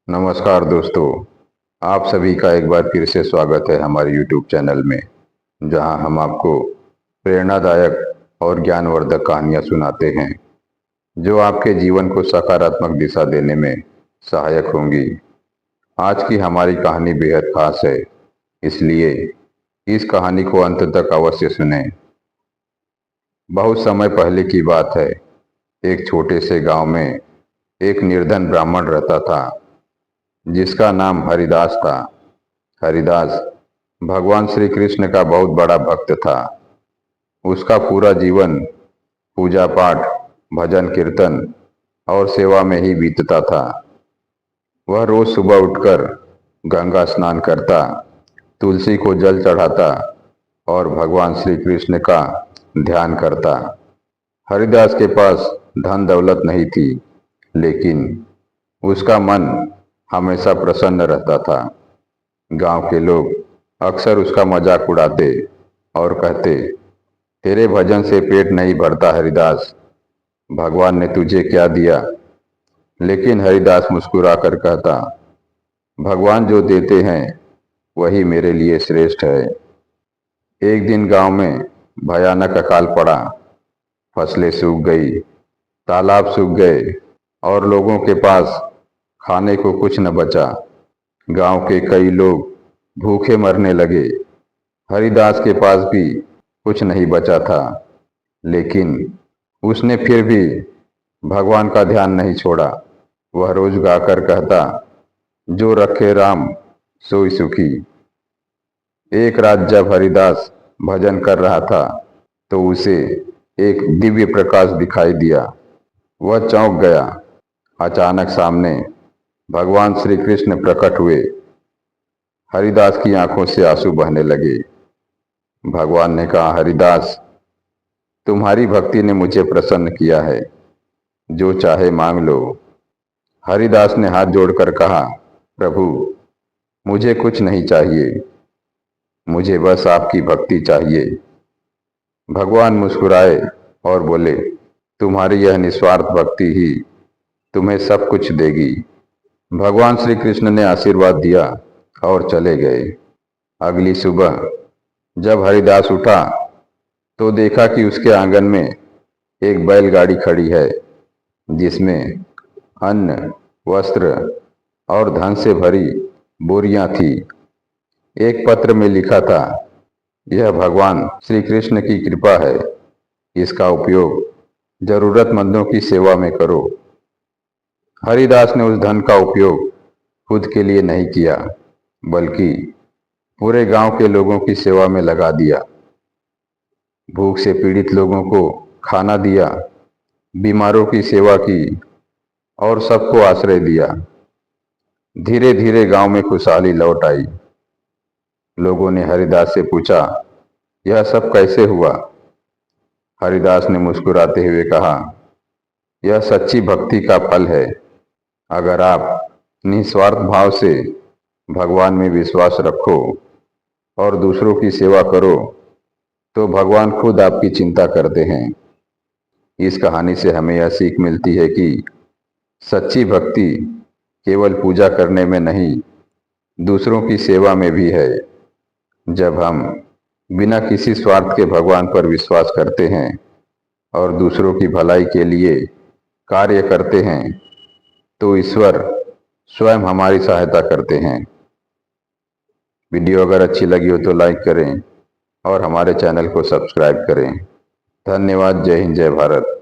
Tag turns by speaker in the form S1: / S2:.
S1: नमस्कार दोस्तों, आप सभी का एक बार फिर से स्वागत है हमारे YouTube चैनल में, जहां हम आपको प्रेरणादायक और ज्ञानवर्धक कहानियां सुनाते हैं, जो आपके जीवन को सकारात्मक दिशा देने में सहायक होंगी। आज की हमारी कहानी बेहद खास है, इसलिए इस कहानी को अंत तक अवश्य सुनें। बहुत समय पहले की बात है, एक छोटे से गांव में एक निर्धन ब्राह्मण रहता था, जिसका नाम हरिदास था। हरिदास भगवान श्री कृष्ण का बहुत बड़ा भक्त था। उसका पूरा जीवन पूजा पाठ, भजन कीर्तन और सेवा में ही बीतता था। वह रोज सुबह उठकर गंगा स्नान करता, तुलसी को जल चढ़ाता और भगवान श्री कृष्ण का ध्यान करता। हरिदास के पास धन दौलत नहीं थी, लेकिन उसका मन हमेशा प्रसन्न रहता था। गांव के लोग अक्सर उसका मजाक उड़ाते और कहते, तेरे भजन से पेट नहीं भरता हरिदास, भगवान ने तुझे क्या दिया। लेकिन हरिदास मुस्कुराकर कहता, भगवान जो देते हैं वही मेरे लिए श्रेष्ठ है। एक दिन गांव में भयानक अकाल पड़ा। फसलें सूख गई, तालाब सूख गए और लोगों के पास खाने को कुछ न बचा। गांव के कई लोग भूखे मरने लगे। हरिदास के पास भी कुछ नहीं बचा था, लेकिन उसने फिर भी भगवान का ध्यान नहीं छोड़ा। वह रोज गाकर कहता, जो रखे राम सोई सुखी। एक रात जब हरिदास भजन कर रहा था, तो उसे एक दिव्य प्रकाश दिखाई दिया। वह चौंक गया। अचानक सामने भगवान श्री कृष्ण प्रकट हुए। हरिदास की आंखों से आंसू बहने लगे। भगवान ने कहा, हरिदास, तुम्हारी भक्ति ने मुझे प्रसन्न किया है, जो चाहे मांग लो। हरिदास ने हाथ जोड़कर कहा, प्रभु, मुझे कुछ नहीं चाहिए, मुझे बस आपकी भक्ति चाहिए। भगवान मुस्कुराए और बोले, तुम्हारी यह निस्वार्थ भक्ति ही तुम्हें सब कुछ देगी। भगवान श्री कृष्ण ने आशीर्वाद दिया और चले गए। अगली सुबह जब हरिदास उठा, तो देखा कि उसके आंगन में एक बैलगाड़ी खड़ी है, जिसमें अन्न, वस्त्र और धन से भरी बोरियां थी। एक पत्र में लिखा था, यह भगवान श्री कृष्ण की कृपा है, इसका उपयोग जरूरतमंदों की सेवा में करो। हरिदास ने उस धन का उपयोग खुद के लिए नहीं किया, बल्कि पूरे गांव के लोगों की सेवा में लगा दिया। भूख से पीड़ित लोगों को खाना दिया, बीमारों की सेवा की और सबको आश्रय दिया। धीरे धीरे गांव में खुशहाली लौट आई। लोगों ने हरिदास से पूछा, यह सब कैसे हुआ? हरिदास ने मुस्कुराते हुए कहा, यह सच्ची भक्ति का फल है। अगर आप निस्वार्थ भाव से भगवान में विश्वास रखो और दूसरों की सेवा करो, तो भगवान खुद आपकी चिंता करते हैं। इस कहानी से हमें यह सीख मिलती है कि सच्ची भक्ति केवल पूजा करने में नहीं, दूसरों की सेवा में भी है। जब हम बिना किसी स्वार्थ के भगवान पर विश्वास करते हैं और दूसरों की भलाई के लिए कार्य करते हैं, तो ईश्वर स्वयं हमारी सहायता करते हैं। वीडियो अगर अच्छी लगी हो तो लाइक करें और हमारे चैनल को सब्सक्राइब करें। धन्यवाद। जय हिंद, जय भारत।